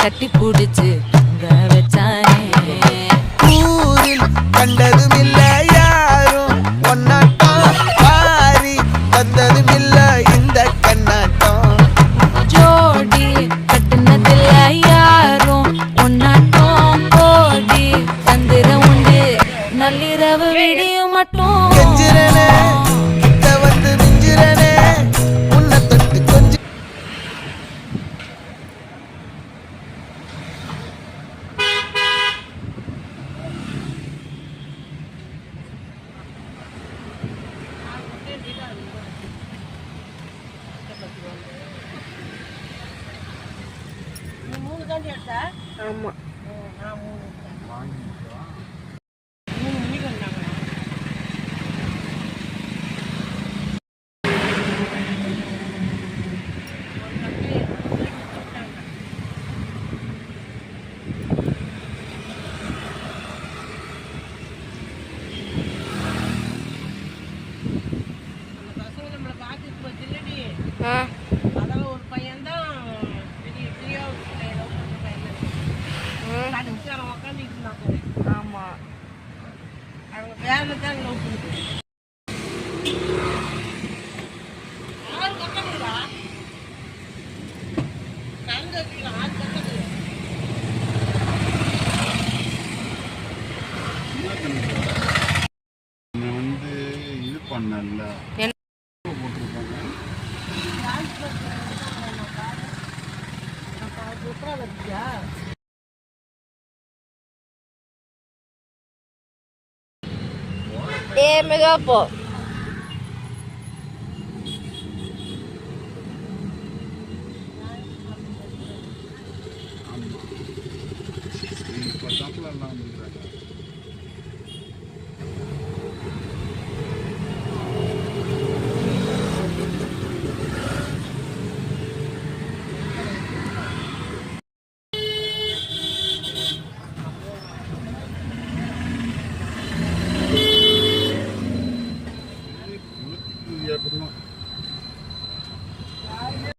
கட்டி புடிச்சு வச்சானே. ஊரில் கண்டதும் இல்ல யாரும் ஒன்னாட்டம் பாரி வந்ததும் இல்ல இந்த கண்ணாட்டம். ஜோடி கட்டுனதில்ல யாரும் ஒன்னாட்டம் கோடி தந்திர உண்டு நள்ளிரவு விடியும் மட்டும். கெஞ்சிரனே கிட்ட வந்து மிஞ்சிரனே உன்னை தொட்டு கொஞ்சம் ஆமா அதெல்லாம் ஒரு பையன் தான் பெரிய பெரிய கடைசிக்காரன் உக்காந்துட்டு இருந்தாங்க. ஆமா அவங்க வேலை தான் லவ் பண்ணுது. ஆறு பக்கங்களா கலந்து வச்சுக்கலாம். ஆறு பக்கங்கள் வந்து இது பண்ணல மெகா போ